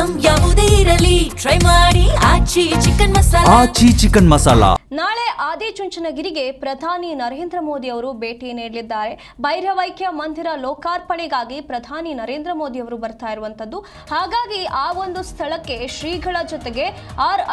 Item ಯಾವುದೇ ಇರಲಿ try ಮಾಡಿ ಆಚಿ ಚಿಕನ್ ಮಸಾಲಾ. ನಾಳೆ ಆದಿಚುಂಚನಗಿರಿಗೆ ಪ್ರಧಾನಿ ನರೇಂದ್ರ ಮೋದಿ ಅವರು ಭೇಟಿ ನೀಡಲಿದ್ದಾರೆ. ಭೈರವೈಕ್ಯ ಮಂದಿರ ಲೋಕಾರ್ಪಣೆಗಾಗಿ ಪ್ರಧಾನಿ ನರೇಂದ್ರ ಮೋದಿ ಅವರು ಬರ್ತಾ ಇರುವಂತದ್ದು. ಹಾಗಾಗಿ ಆ ಒಂದು ಸ್ಥಳಕ್ಕೆ ಶ್ರೀಗಳ ಜೊತೆಗೆ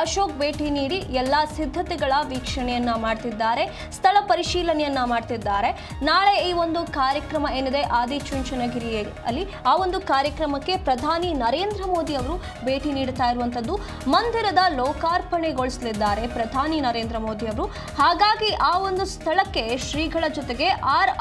ಅಶೋಕ್ ಭೇಟಿ ನೀಡಿ ಎಲ್ಲಾ ಸಿದ್ಧತೆಗಳ ವೀಕ್ಷಣೆಯನ್ನ ಮಾಡ್ತಿದ್ದಾರೆ, ಸ್ಥಳ ಪರಿಶೀಲನೆಯನ್ನ ಮಾಡ್ತಿದ್ದಾರೆ. ನಾಳೆ ಈ ಒಂದು ಕಾರ್ಯಕ್ರಮ ಏನಿದೆ ಆದಿಚುಂಚನಗಿರಿಯಲ್ಲಿ, ಆ ಒಂದು ಕಾರ್ಯಕ್ರಮಕ್ಕೆ ಪ್ರಧಾನಿ ನರೇಂದ್ರ ಮೋದಿ ಅವರು ಭೇಟಿ ನೀಡುತ್ತಾ ಇರುವಂತದ್ದು. ಮಂದಿರದ ಲೋಕಾರ್ಪಣೆಗೊಳಿಸಲಿದ್ದಾರೆ ಪ್ರಧಾನಿ ನರೇಂದ್ರ ಮೋದಿ ಅವರು. ಹಾಗಾಗಿ ಆ ಒಂದು ಸ್ಥಳಕ್ಕೆ ಶ್ರೀಗಳ ಜೊತೆಗೆ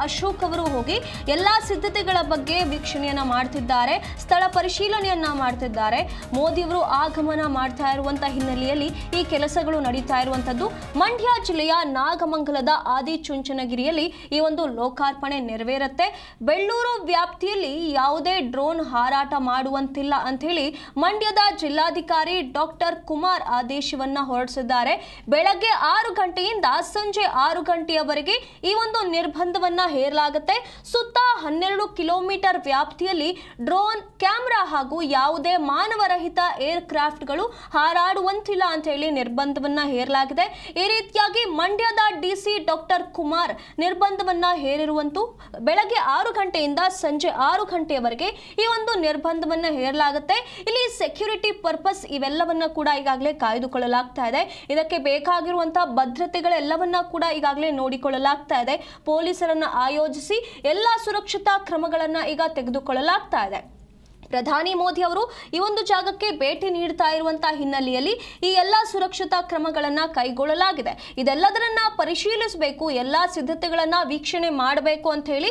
ಅಶೋಕ್ ಅವರು ಹೋಗಿ ಎಲ್ಲಾ ಸಿದ್ಧತೆಗಳ ಬಗ್ಗೆ ವೀಕ್ಷಣೆಯನ್ನ ಮಾಡ್ತಿದ್ದಾರೆ, ಸ್ಥಳ ಪರಿಶೀಲನೆಯನ್ನ ಮಾಡ್ತಿದ್ದಾರೆ. ಮೋದಿ ಅವರು ಆಗಮನ ಮಾಡ್ತಾ ಇರುವಂತಹ ಹಿನ್ನೆಲೆಯಲ್ಲಿ ಈ ಕೆಲಸಗಳು ನಡೀತಾ ಇರುವಂತದ್ದು. ಮಂಡ್ಯ ಜಿಲ್ಲೆಯ ನಾಗಮಂಗಲದ ಆದಿಚುಂಚನಗಿರಿಯಲ್ಲಿ ಈ ಒಂದು ಲೋಕಾರ್ಪಣೆ ನೆರವೇರುತ್ತೆ. ಬೆಳ್ಳೂರು ವ್ಯಾಪ್ತಿಯಲ್ಲಿ ಯಾವುದೇ ಡ್ರೋನ್ ಹಾರಾಟ ಮಾಡುವಂತಿಲ್ಲ ಅಂತ ಹೇಳಿ ಮಂಡ್ಯದ ಜಿಲ್ಲಾಧಿಕಾರಿ ಡಾಕ್ಟರ್ ಕುಮಾರ್ ಆದೇಶವನ್ನ ಹೊರಡಿಸಿದ್ದಾರೆ. ಬೆಳಗ್ಗೆ 6 ಗಂಟೆಯಿಂದ ಸಂಜೆ 6 ಗಂಟೆಯವರೆಗೆ ಈ ಒಂದು ನಿರ್ಬಂಧವನ್ನ ಹೇರಲಾಗುತ್ತೆ. ಸುತ್ತ 12 ಕಿಲೋಮೀಟರ್ ವ್ಯಾಪ್ತಿಯಲ್ಲಿ ಡ್ರೋನ್, ಕ್ಯಾಮೆರಾ ಹಾಗೂ ಯಾವುದೇ ಮಾನವರಹಿತ ಏರ್ ಕ್ರಾಫ್ಟ್ಗಳು ಹಾರಾಡುವಂತಿಲ್ಲ ಅಂತ ಹೇಳಿ ನಿರ್ಬಂಧವನ್ನ ಹೇರಲಾಗಿದೆ. ಈ ರೀತಿಯಾಗಿ ಮಂಡ್ಯದ ಡಿಸಿ ಡಾಕ್ಟರ್ ಕುಮಾರ್ ನಿರ್ಬಂಧವನ್ನ ಹೇರಿರುವಂತೂ ಬೆಳಗ್ಗೆ 6 ಗಂಟೆಯಿಂದ ಸಂಜೆ 6 ಗಂಟೆಯವರೆಗೆ ಈ ಒಂದು ನಿರ್ಬಂಧವನ್ನ ಹೇರಲಾಗುತ್ತೆ. ಇಲ್ಲಿ ಸೆಕ್ಯೂರಿಟಿ ಪರ್ಪಸ್ ಇವೆಲ್ಲವನ್ನ ಕೂಡ ಈಗಾಗಲೇ ಕಾಯ್ದುಕೊಳ್ಳಲಾಗ್ತಾ ಇದೆ. ಇದಕ್ಕೆ ಬೇಕಾಗಿರುವಂತಹ ಭದ್ರತೆಗಳೆಲ್ಲವನ್ನ ಕೂಡ ಈಗಾಗಲೇ ನೋಡಿಕೊಳ್ಳಲಾಗ್ತಾ ಇದೆ. ಪೊಲೀಸರನ್ನ ಆಯೋಜಿಸಿ ಎಲ್ಲಾ ಸುರಕ್ಷತಾ ಕ್ರಮಗಳನ್ನ ಈಗ ತೆಗೆದುಕೊಳ್ಳಲಾಗ್ತಾ ಇದೆ. ಪ್ರಧಾನಿ ಮೋದಿ ಅವರು ಈ ಒಂದು ಜಾಗಕ್ಕೆ ಭೇಟಿ ನೀಡ್ತಾ ಇರುವಂತಹ ಹಿನ್ನೆಲೆಯಲ್ಲಿ ಈ ಎಲ್ಲಾ ಸುರಕ್ಷತಾ ಕ್ರಮಗಳನ್ನ ಕೈಗೊಳ್ಳಲಾಗಿದೆ. ಇದೆಲ್ಲದರನ್ನ ಪರಿಶೀಲಿಸಬೇಕು, ಎಲ್ಲಾ ಸಿದ್ಧತೆಗಳನ್ನ ವೀಕ್ಷಣೆ ಮಾಡಬೇಕು ಅಂತ ಹೇಳಿ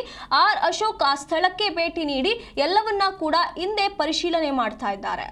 ಅಶೋಕ್ ಆ ಸ್ಥಳಕ್ಕೆ ಭೇಟಿ ನೀಡಿ ಎಲ್ಲವನ್ನ ಕೂಡ ಹಿಂದೆ ಪರಿಶೀಲನೆ ಮಾಡ್ತಾ ಇದ್ದಾರೆ.